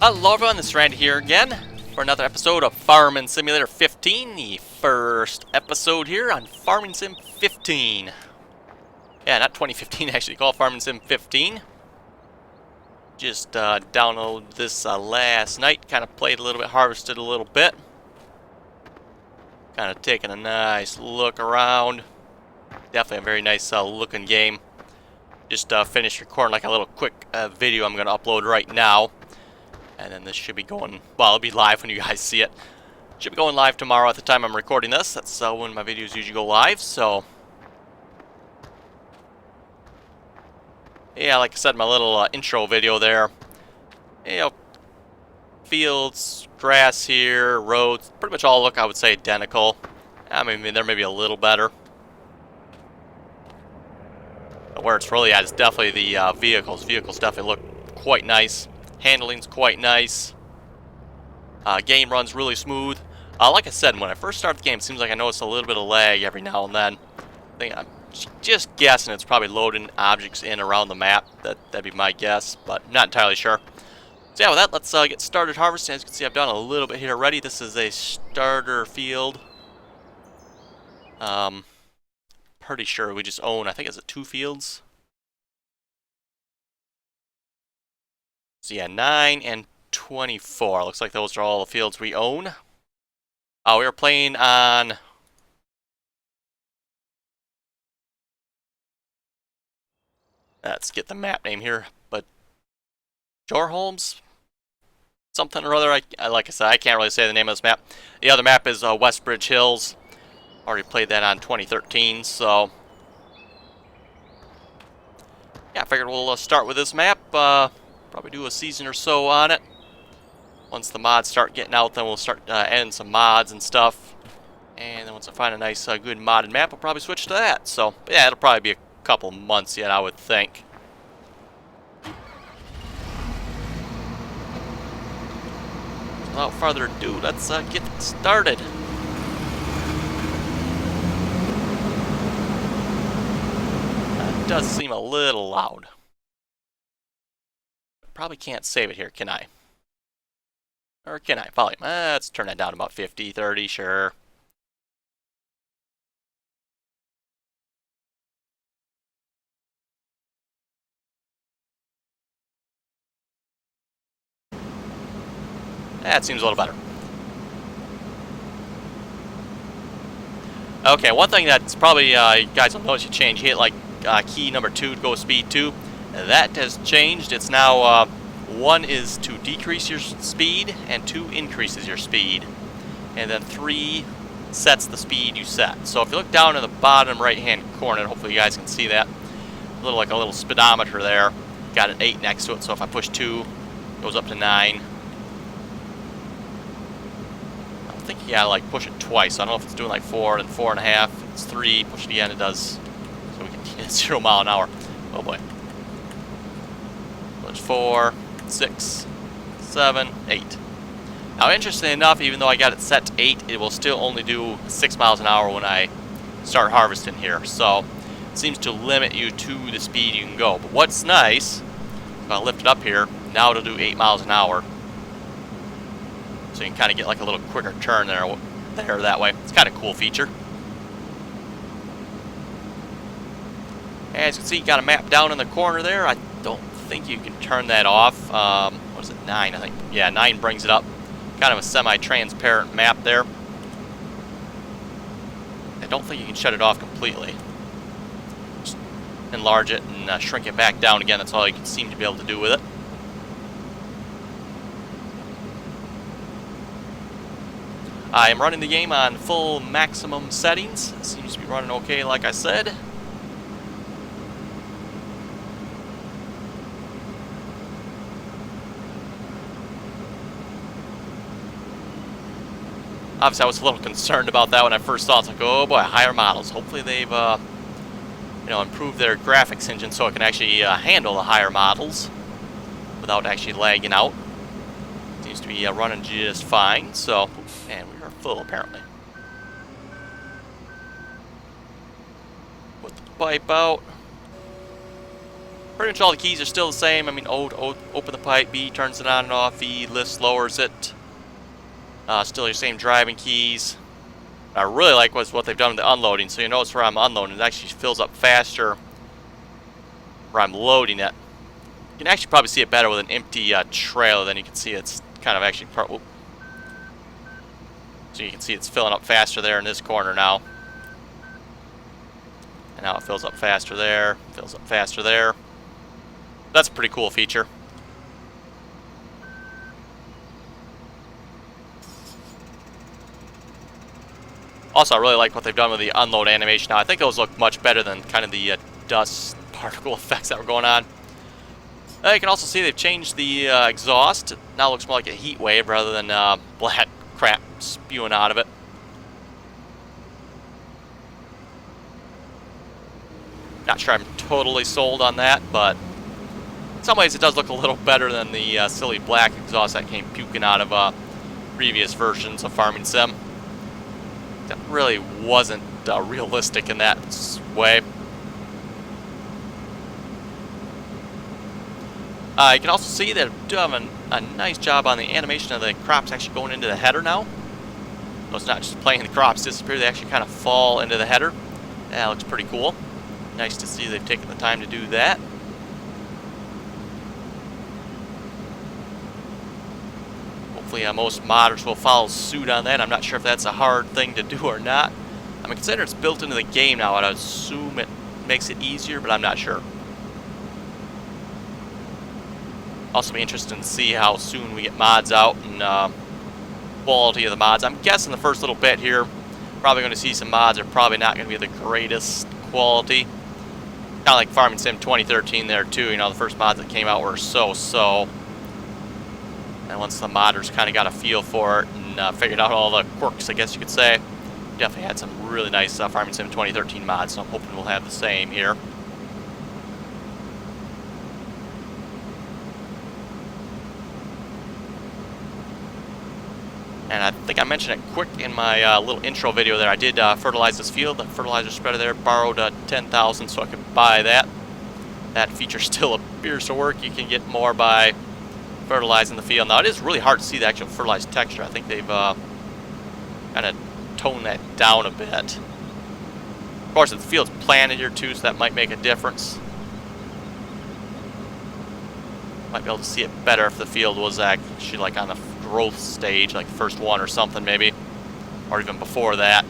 Hello everyone, this is Randy here again for another episode of Farming Simulator 15, the first episode here on Farming Sim 15. Yeah, not 2015 actually, called Farming Sim 15. Just downloaded this last night, kind of played a little bit, harvested a little bit. Kind of taking a nice look around. Definitely a very nice looking game. Just finished recording like a little quick video I'm going to upload right now. And then this should be going, well, it'll be live when you guys see it. Should be going live tomorrow at the time I'm recording this. That's when my videos usually go live, so. Yeah, like I said, my little intro video there. You know, fields, grass here, roads, pretty much all look, I would say, identical. I mean, there may be a little better. But where it's really at is definitely the vehicles. Vehicles definitely look quite nice. Handling's quite nice. Game runs really smooth. Like I said, when I first started the game, it seems like I noticed a little bit of lag every now and then. I'm just guessing it's probably loading objects in around the map. That'd be my guess, but not entirely sure. So yeah, with that, let's get started harvesting. As you can see, I've done a little bit here already. This is a starter field. Pretty sure we just own, I think it's 2 fields. So yeah, 9 and 24. Looks like those are all the fields we own. We are playing on... Let's get the map name here. But Bjornholm's something or other. Like I said, I can't really say the name of this map. The other map is Westbridge Hills. Already played that on 2013, so... Yeah, I figured we'll start with this map. Probably do a season or so on it. Once the mods start getting out, then we'll start adding some mods and stuff. And then once I find a nice, good modded map, I'll probably switch to that. So, yeah, it'll probably be a couple months yet, I would think. Without further ado, let's get started. That does seem a little loud. Probably can't save it here, can I? Or can I? Volume. Let's turn that down to about 50, 30, sure. That seems a little better. Okay, one thing that's probably, you guys will notice you change, hit like key number 2 to go speed 2. That has changed. It's now 1 is to decrease your speed and 2 increases your speed. And then 3 sets the speed you set. So if you look down in the bottom right hand corner, hopefully you guys can see that, like a little speedometer there. Got an 8 next to it, so if I push 2, it goes up to 9. I think you gotta like push it twice. I don't know if it's doing like 4 and 4.5. It's 3, push it again, it does. So we can get 0 mile an hour. Oh boy. There's 4, 6, 7, 8. Now, interestingly enough, even though I got it set to 8, it will still only do 6 miles an hour when I start harvesting here. So, it seems to limit you to the speed you can go. But what's nice, if I lift it up here, now it'll do 8 miles an hour. So you can kind of get like a little quicker turn there that way. It's kind of a cool feature. As you can see, you got a map down in the corner there. I don't think you can turn that off. What is it, 9, I think? Yeah, 9 brings it up. Kind of a semi-transparent map there. I don't think you can shut it off completely. Just enlarge it and shrink it back down again. That's all you can seem to be able to do with it. I am running the game on full maximum settings. It seems to be running okay, like I said. Obviously, I was a little concerned about that when I first saw it. It's like, oh boy, higher models. Hopefully they've, improved their graphics engine so it can actually handle the higher models without actually lagging out. Seems to be running just fine. So, man, we are full apparently. Put the pipe out. Pretty much all the keys are still the same. I mean, open the pipe, B turns it on and off, V lifts, lowers it. Still your same driving keys. What I really like was what they've done with the unloading. So you notice where I'm unloading, it actually fills up faster where I'm loading it. You can actually probably see it better with an empty trailer than you can see it's kind of actually so you can see it's filling up faster there in this corner now. And now it fills up faster there, fills up faster there. That's a pretty cool feature. Also, I really like what they've done with the unload animation now. I think those look much better than kind of the dust particle effects that were going on. You can also see they've changed the exhaust. It now looks more like a heat wave rather than black crap spewing out of it. Not sure I'm totally sold on that, but in some ways it does look a little better than the silly black exhaust that came puking out of previous versions of Farming Sim. That really wasn't realistic in that way. You can also see that they do have a nice job on the animation of the crops actually going into the header now. So it's not just playing the crops disappear, they actually kind of fall into the header. That looks pretty cool. Nice to see they've taken the time to do that. Hopefully most modders will follow suit on that. I'm not sure if that's a hard thing to do or not. I mean, considering it's built into the game now, I'd assume it makes it easier, but I'm not sure. Also be interested to see how soon we get mods out and quality of the mods. I'm guessing the first little bit here, probably going to see some mods are probably not going to be the greatest quality. Kind of like Farming Sim 2013 there too. You know, the first mods that came out were so-so. And once the modders kind of got a feel for it and figured out all the quirks, I guess you could say, definitely had some really nice Farming Sim 2013 mods, so I'm hoping we'll have the same here. And I think I mentioned it quick in my little intro video there. I did fertilize this field. The fertilizer spreader there, borrowed 10,000 so I could buy that. That feature still appears to work. You can get more by fertilizing the field. Now it is really hard to see the actual fertilized texture. I think they've kind of toned that down a bit. Of course, the field's planted here too, so that might make a difference. Might be able to see it better if the field was actually like on the growth stage, like the first one or something maybe, or even before that.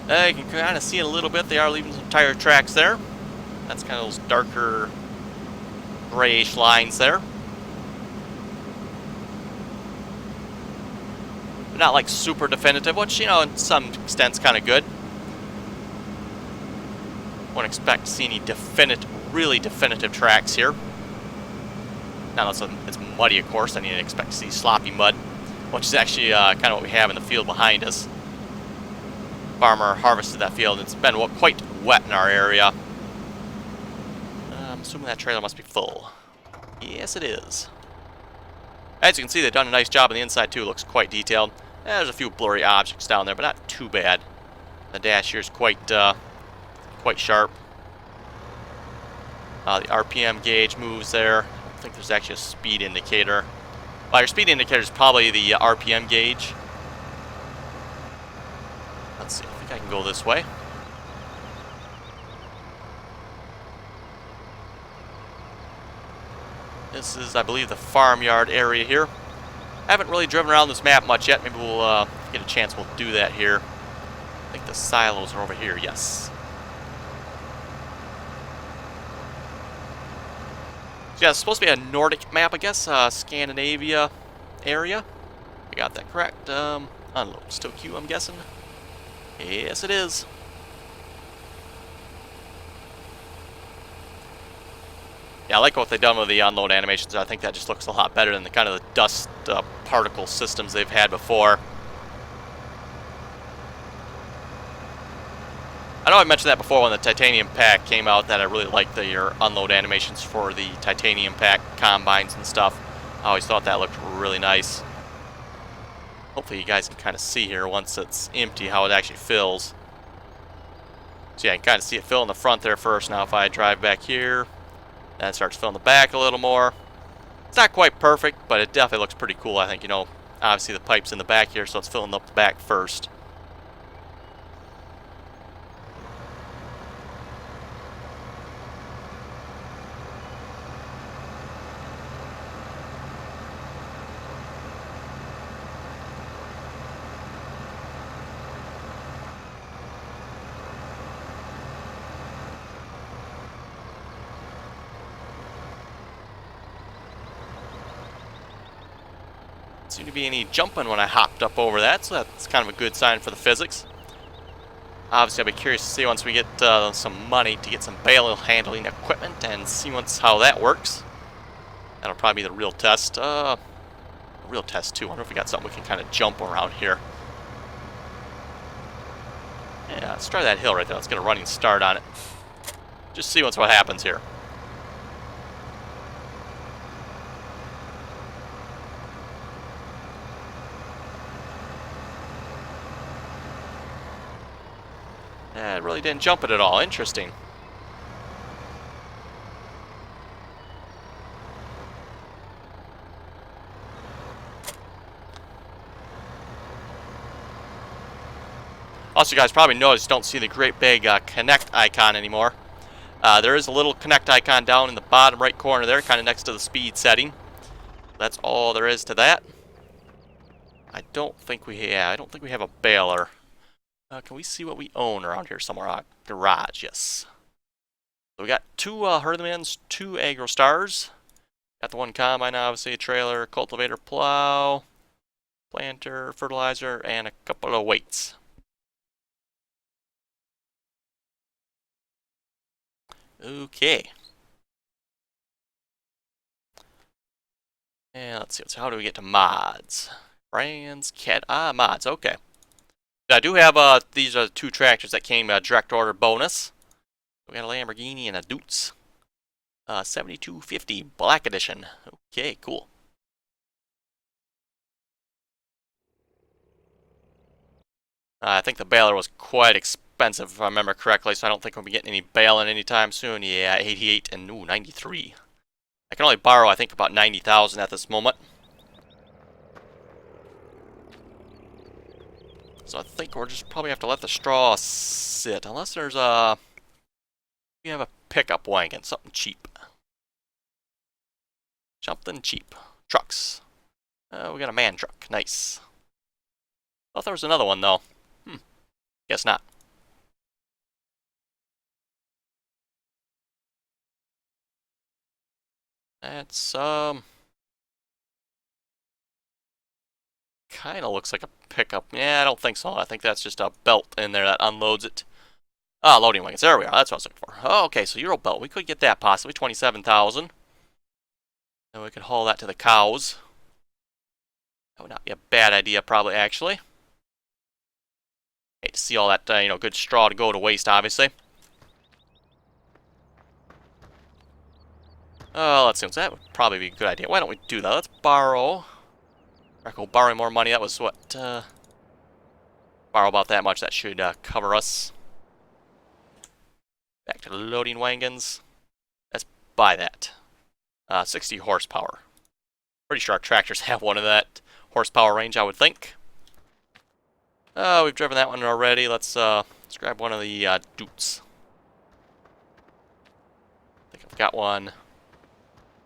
You can kind of see it a little bit. They are leaving some tire tracks there. That's kind of those darker grayish lines there. Not like super definitive, which, you know, in some extent's kind of good. Won't expect to see any really definitive tracks here. Now it's muddy, of course. I need to expect to see sloppy mud, which is actually kind of what we have in the field behind us. Farmer harvested that field. It's been quite wet in our area. I'm assuming that trailer must be full. Yes, it is. As you can see, they've done a nice job on the inside too. It looks quite detailed. There's a few blurry objects down there, but not too bad. The dash here is quite sharp. The RPM gauge moves there. I don't think there's actually a speed indicator. Well, your speed indicator is probably the RPM gauge. Let's see, I think I can go this way. This is, I believe, the farmyard area here. I haven't really driven around this map much yet. Maybe we'll get a chance, we'll do that here. I think the silos are over here, yes. So yeah, it's supposed to be a Nordic map, I guess. Scandinavia area. We got that correct. Unload. Still Q, I'm guessing. Yes, it is. Yeah, I like what they've done with the unload animations. I think that just looks a lot better than the kind of the dust particle systems they've had before. I know I mentioned that before when the Titanium Pack came out, that I really liked your unload animations for the Titanium Pack combines and stuff. I always thought that looked really nice. Hopefully you guys can kind of see here once it's empty how it actually fills. So yeah, you can kind of see it fill in the front there first. Now if I drive back here, that starts filling the back a little more. It's not quite perfect, but it definitely looks pretty cool, I think. You know, obviously the pipe's in the back here, so it's filling up the back first. Seemed to be any jumping when I hopped up over that, so that's kind of a good sign for the physics. Obviously, I'll be curious to see once we get some money to get some bale handling equipment and see how that works. That'll probably be the real test. Real test too. I wonder if we got something we can kind of jump around here. Yeah, let's try that hill right there. Let's get a running start on it. Just see what happens here. Yeah, it really didn't jump it at all. Interesting. Also, you guys probably noticed, don't see the great big connect icon anymore. There is a little connect icon down in the bottom right corner there, kind of next to the speed setting. That's all there is to that. I don't think we have a baler. Can we see what we own around here somewhere? Garage, yes. So we got two Hurlemans, two AgroStars. Got the one combine, obviously, a trailer, cultivator, plow, planter, fertilizer, and a couple of weights. Okay. And let's see, how do we get to mods? Brands, mods, okay. I do have, these are the two tractors that came direct order bonus. We got a Lamborghini and a Dutz. 7250 Black Edition. Okay, cool. I think the baler was quite expensive, if I remember correctly, so I don't think we'll be getting any baling anytime soon. Yeah, 88 and 93. I can only borrow, I think, about 90,000 at this moment. So I think we're just probably have to let the straw sit, unless there's we have a pickup wagon, something cheap. Something cheap. Trucks. We got a man truck. Nice. Thought there was another one though. Guess not. That's kind of looks like a pickup. Yeah, I don't think so. I think that's just a belt in there that unloads it. Loading wagons. There we are. That's what I was looking for. Oh, okay, so Euro belt. We could get that possibly. 27,000. And we could haul that to the cows. That would not be a bad idea, probably, actually. Hate to see all that, good straw to go to waste, obviously. Let's see. That would probably be a good idea. Why don't we do that? Let's borrow. Borrowing more money. That was what, borrow about that much. That should cover us. Back to the loading wagons. Let's buy that. 60 horsepower. Pretty sure our tractors have one of that horsepower range, I would think. We've driven that one already. Let's grab one of the Dutz. I think I've got one.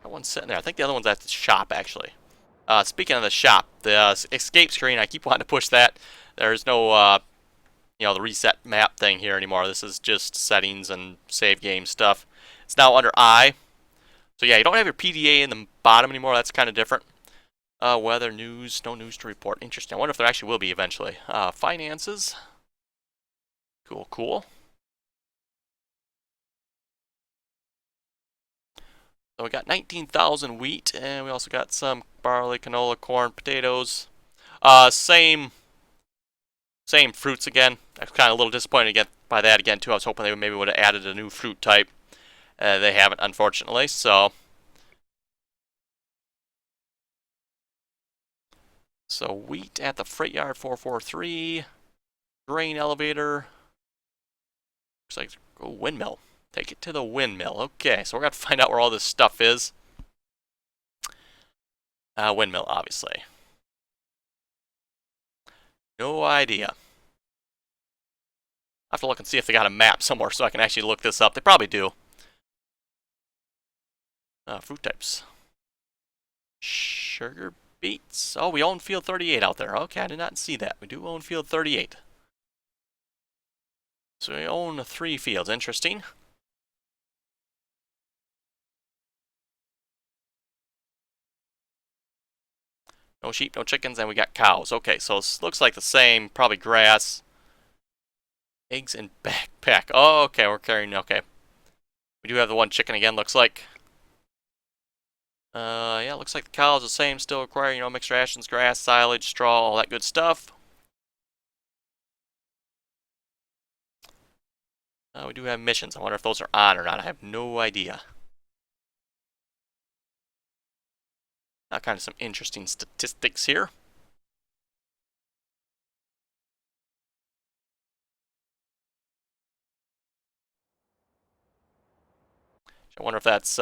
Got one sitting there. I think the other one's at the shop, actually. Speaking of the shop, the escape screen, I keep wanting to push that. There's no, the reset map thing here anymore. This is just settings and save game stuff. It's now under I. So yeah, you don't have your PDA in the bottom anymore. That's kind of different. Weather, news, no news to report. Interesting. I wonder if there actually will be eventually. Finances. Cool, cool. So we got 19,000 wheat, and we also got some barley, canola, corn, potatoes. Same fruits again. I was kind of a little disappointed again by that again too. I was hoping they maybe would have added a new fruit type. They haven't, unfortunately. So wheat at the freight yard 443, grain elevator. Looks like a windmill. Take it to the windmill. Okay, so we're going to find out where all this stuff is. Windmill, obviously. No idea. I have to look and see if they got a map somewhere so I can actually look this up. They probably do. Fruit types. Sugar beets. Oh, we own field 38 out there. Okay, I did not see that. We do own field 38. So we own 3 fields. Interesting. No sheep, no chickens, and we got cows. Okay, so it looks like the same. Probably grass. Eggs and backpack. Oh, okay, we're carrying. Okay. We do have the one chicken again, looks like. Yeah, looks like the cows are the same. Still require, mixed rations, grass, silage, straw, all that good stuff. We do have missions. I wonder if those are on or not. I have no idea. Kind of some interesting statistics here. I wonder if that's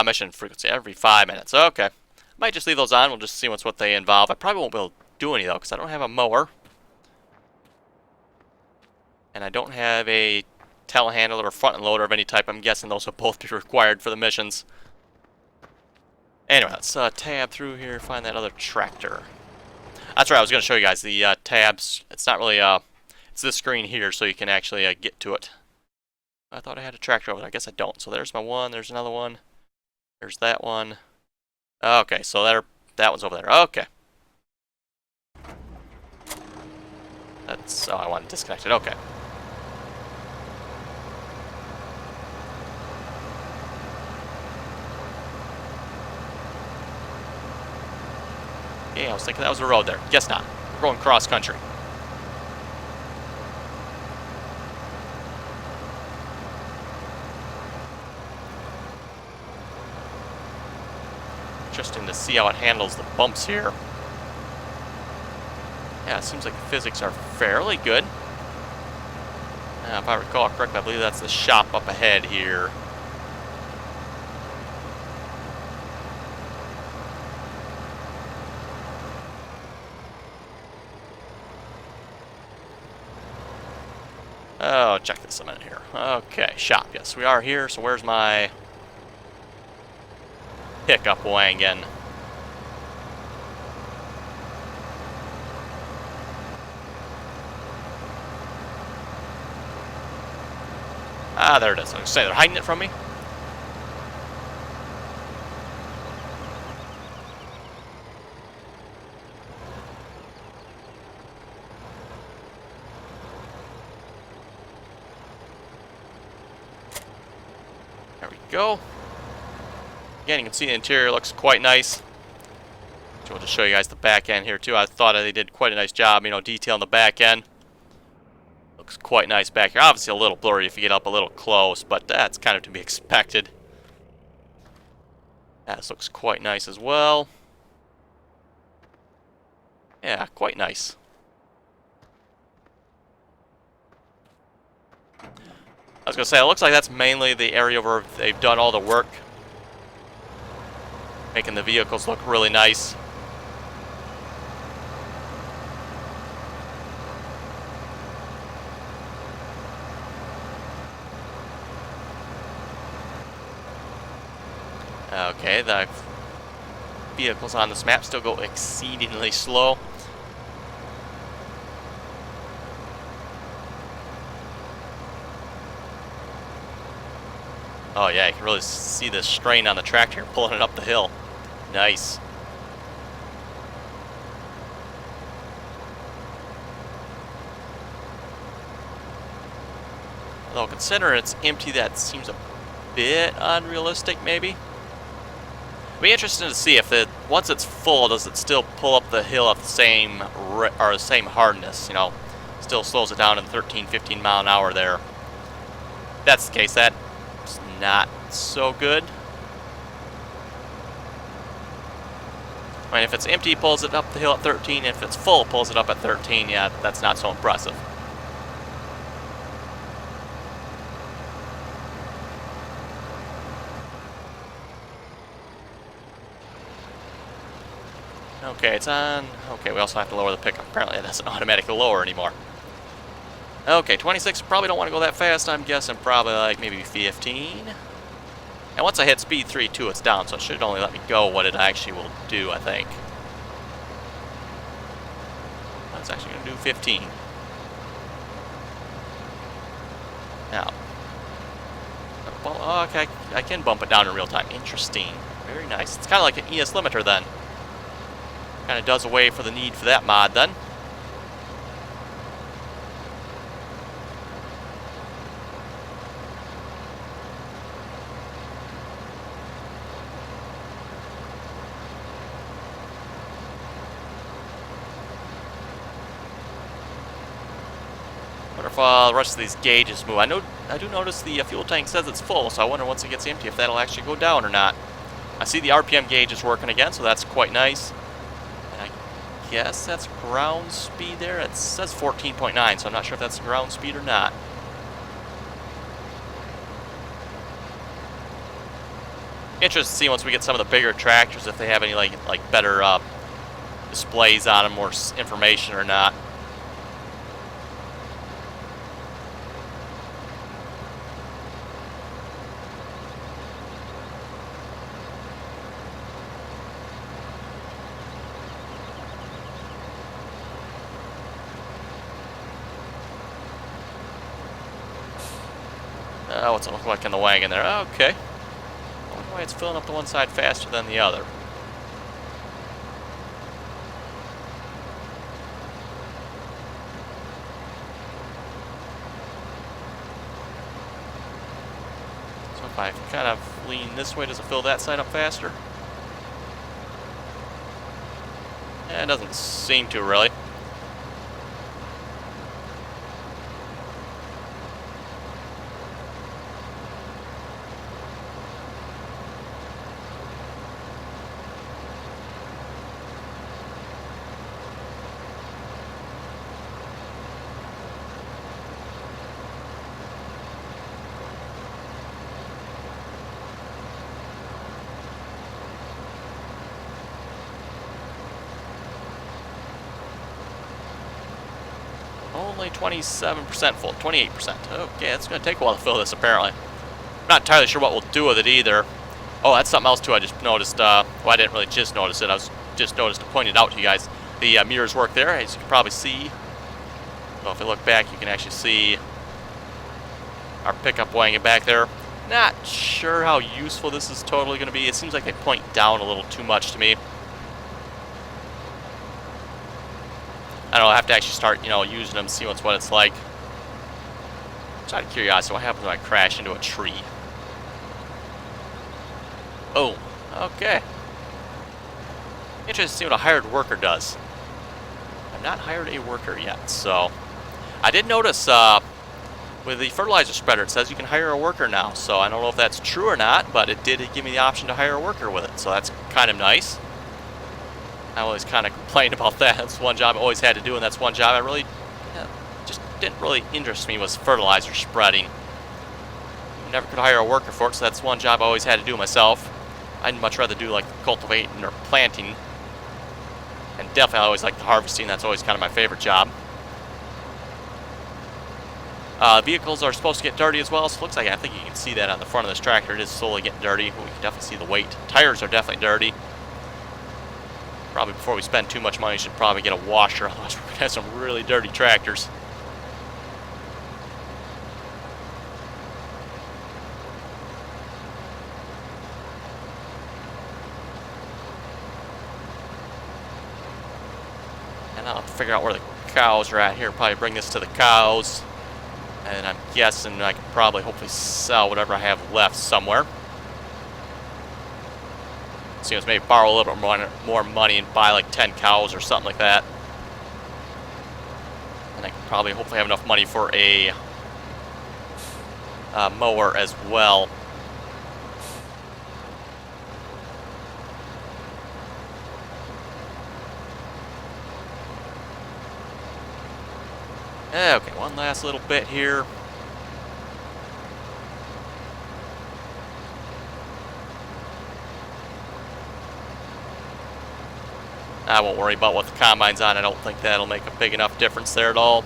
mission frequency every 5 minutes. Okay. Might just leave those on. We'll just see what they involve. I probably won't be able to do any though because I don't have a mower. And I don't have a telehandler or front end loader of any type. I'm guessing those will both be required for the missions. Anyway, let's tab through here, find that other tractor. That's right, I was going to show you guys the tabs. It's not really, it's this screen here, so you can actually get to it. I thought I had a tractor over there. I guess I don't. So there's my one, there's another one. There's that one. Okay, so that one's over there. Okay. That's, oh, I want to disconnect it. Okay. Yeah, I was thinking that was a road there. Guess not. We're going cross country. Interesting to see how it handles the bumps here. Yeah, it seems like the physics are fairly good. If I recall correctly, I believe that's the shop up ahead here. Oh, check this a minute here. Okay, shop. Yes, we are here. So where's my pickup wagon? Ah, there it is. I was going to say, they're hiding it from me. There we go. Again, you can see the interior looks quite nice. So we'll just show you guys the back end here too. I thought they did quite a nice job, detailing the back end. Looks quite nice back here. Obviously a little blurry if you get up a little close, but that's kind of to be expected. Yeah, this looks quite nice as well. Yeah, quite nice. I was going to say, it looks like that's mainly the area where they've done all the work, making the vehicles look really nice. Okay, the vehicles on this map still go exceedingly slow. Oh yeah, you can really see the strain on the tractor pulling it up the hill. Nice. Although considering it's empty, that seems a bit unrealistic maybe. It'll be interesting to see if once it's full, does it still pull up the hill at the same hardness, still slows it down in 13, 15 mile an hour there. If that's the case, that's not so good. I mean, if it's empty, pulls it up the hill at 13. If it's full, pulls it up at 13. Yeah, that's not so impressive. Okay, it's on. Okay, we also have to lower the pickup. Apparently it doesn't automatically lower anymore. Okay, 26. Probably don't want to go that fast. I'm guessing probably like maybe 15. And once I hit speed 3, too, it's down, so it should only let me go what it actually will do, I think. It's actually going to do 15. Now. Well, okay, I can bump it down in real time. Interesting. Very nice. It's kind of like an ES limiter then. Kind of does away for the need for that mod then. Wonder if the rest of these gauges move. I do notice the fuel tank says it's full, so I wonder once it gets empty if that'll actually go down or not. I see the RPM gauge is working again, so that's quite nice. And I guess that's ground speed there. It says 14.9, so I'm not sure if that's ground speed or not. Interesting to see once we get some of the bigger tractors if they have any like better displays on them, more information or not. What's it look like in the wagon there? Okay. I wonder why it's filling up the one side faster than the other. So if I kind of lean this way, does it fill that side up faster? It doesn't seem to really. Only 27% full, 28%. Okay, it's going to take a while to fill this, apparently. I'm not entirely sure what we'll do with it either. Oh, that's something else, too. I just noticed. Well, I didn't really just notice it. I was just noticed to point it out to you guys. The mirrors work there, as you can probably see. So if you look back, you can actually see our pickup wagon back there. Not sure how useful this is totally going to be. It seems like they point down a little too much to me. I don't know, I have to actually start, using them, see what it's like. Just out of curiosity, what happens when I crash into a tree? Oh, okay. Interesting to see what a hired worker does. I've not hired a worker yet, so. I did notice with the fertilizer spreader, it says you can hire a worker now. So I don't know if that's true or not, but it did give me the option to hire a worker with it. So that's kind of nice. I always kind of complained about that. That's one job I always had to do, and that's one job I really just didn't really interest me was fertilizer spreading. Never could hire a worker for it, so that's one job I always had to do myself. I'd much rather do like cultivating or planting, and definitely I always like the harvesting. That's always kind of my favorite job. Vehicles are supposed to get dirty as well, so it looks like I think you can see that on the front of this tractor. It is slowly getting dirty. We can definitely see the weight. Tires are definitely dirty. Probably before we spend too much money, we should probably get a washer, otherwise we're going to have some really dirty tractors. And I'll have to figure out where the cows are at here. Probably bring this to the cows. And I'm guessing I can probably hopefully sell whatever I have left somewhere. Seems maybe borrow a little bit more money and buy like 10 cows or something like that. And I can probably hopefully have enough money for a mower as well. Okay, one last little bit here. I won't worry about what the combine's on. I don't think that'll make a big enough difference there at all.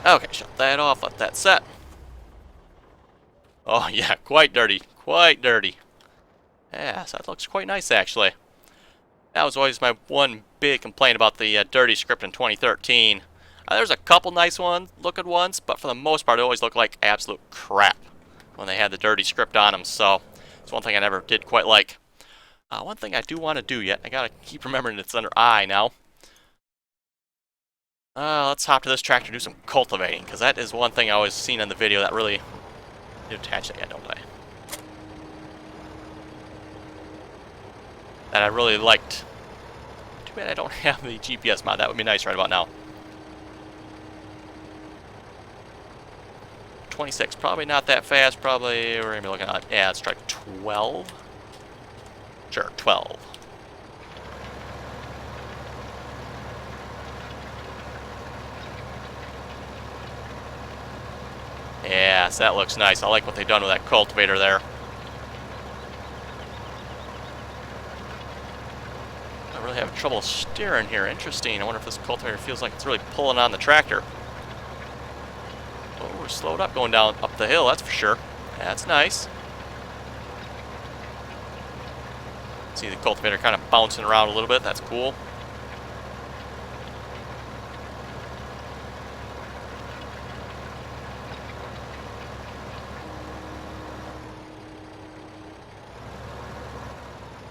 Okay, shut that off, let that set. Oh yeah, quite dirty, quite dirty. Yeah, so that looks quite nice actually. That was always my one big complaint about the dirty script in 2013. There's a couple nice looking ones, but for the most part it always looked like absolute crap when they had the dirty script on them, so it's one thing I never did quite like. One thing I do want to do yet, I gotta keep remembering it's under I now. Let's hop to this tractor and do some cultivating, because that is one thing I always seen in the video that really... You attach that yet, don't I? That I really liked. Too bad I don't have the GPS mod. That would be nice right about now. 26, probably not that fast. Probably, we're going to be looking at, yeah, let's try 12. Sure, 12. Yes, that looks nice. I like what they've done with that cultivator there. I really have trouble steering here. Interesting. I wonder if this cultivator feels like it's really pulling on the tractor. Oh, we're slowed up going down up the hill, that's for sure. That's nice. See the cultivator kind of bouncing around a little bit. That's cool.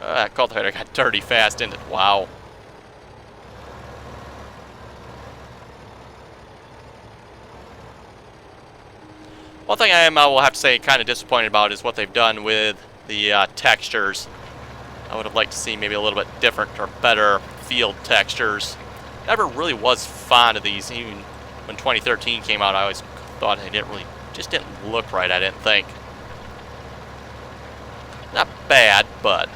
That cultivator got dirty fast, didn't it? Wow. One thing I will have to say kind of disappointed about is what they've done with the textures. I would have liked to see maybe a little bit different or better field textures. Never really was fond of these. Even when 2013 came out, I always thought they just didn't look right, I didn't think. Not bad, but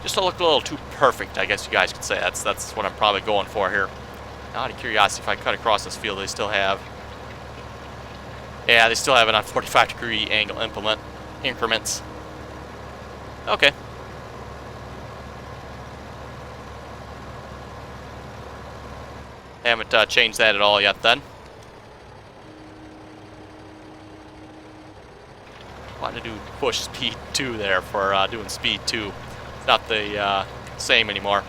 just to look a little too perfect, I guess you guys could say. That's what I'm probably going for here. Now, out of curiosity, if I cut across this field, they still have... Yeah, they still have it on 45-degree angle increments. Okay. Haven't changed that at all yet, then. Wanted to do push speed 2 there for doing speed 2. It's not the same anymore.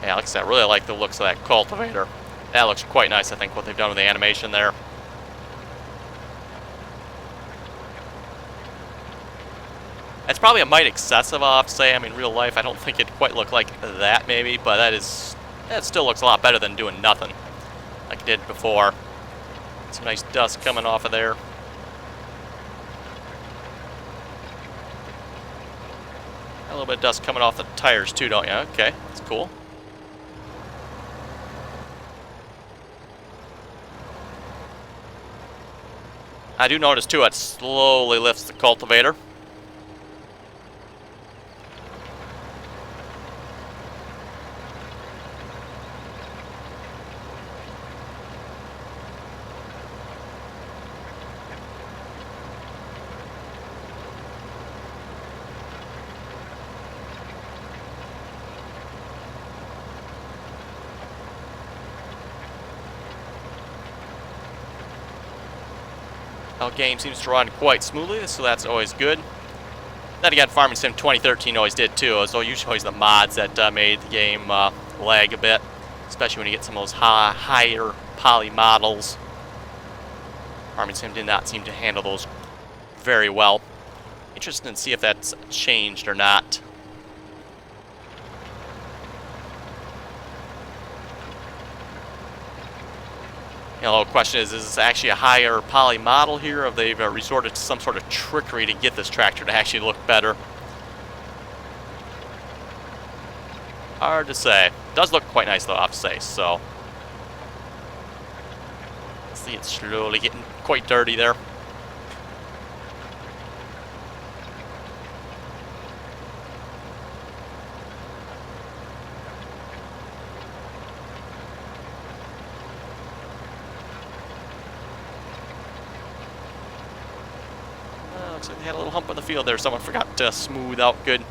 Yeah, like I said, I really like the looks of that cultivator. That looks quite nice, I think, what they've done with the animation there. It's probably a mite excessive, I'll have to say. I mean, in real life, I don't think it'd quite look like that, maybe, but that still looks a lot better than doing nothing like it did before. Some nice dust coming off of there. A little bit of dust coming off the tires, too, don't you? Okay, that's cool. I do notice, too, it slowly lifts the cultivator. Our game seems to run quite smoothly, so that's always good. Then again, Farming Sim 2013 always did too. It was usually always the mods that made the game lag a bit, especially when you get some of those higher poly models. Farming Sim did not seem to handle those very well. Interested to see if that's changed or not. know, the question is this actually a higher poly model here, or they've resorted to some sort of trickery to get this tractor to actually look better? Hard to say. Does look quite nice, though, I have to say, so. See, it's slowly getting quite dirty there. Looks like they had a little hump in the field there. Someone forgot to smooth out good.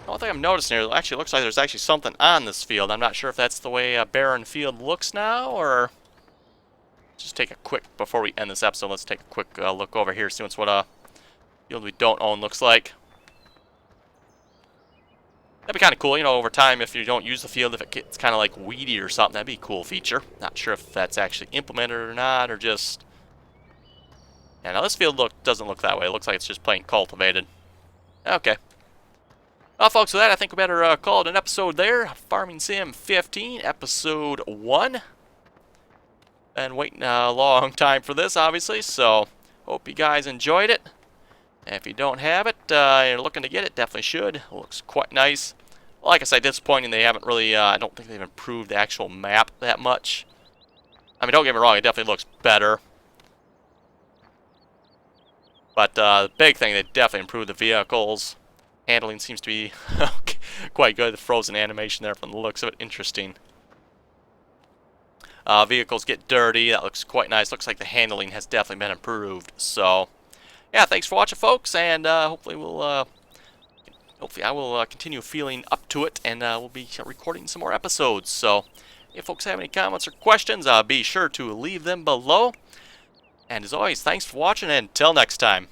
One thing I'm noticing here, actually looks like there's actually something on this field. I'm not sure if that's the way a barren field looks now, or just take a quick, before we end this episode, let's take a quick look over here, see what a field we don't own looks like. That'd be kind of cool, you know, over time, if you don't use the field, if it gets kind of like weedy or something, that'd be a cool feature. Not sure if that's actually implemented or not, or just... Yeah, now this field doesn't look that way. It looks like it's just plain cultivated. Okay. Well, folks, with that, I think we better call it an episode there. Farming Sim 15, Episode 1. Been waiting a long time for this, obviously, so hope you guys enjoyed it. And if you don't have it, you're looking to get it, definitely should. It looks quite nice. Like I said, disappointing they haven't really, I don't think they've improved the actual map that much. I mean, don't get me wrong, it definitely looks better. But the big thing, they definitely improved the vehicles. Handling seems to be quite good. The frozen animation there from the looks of it. Interesting. Vehicles get dirty. That looks quite nice. Looks like the handling has definitely been improved. So, yeah, thanks for watching, folks. And hopefully I will continue feeling up to it. And we'll be recording some more episodes. So, if folks have any comments or questions, be sure to leave them below. And as always, thanks for watching. And until next time.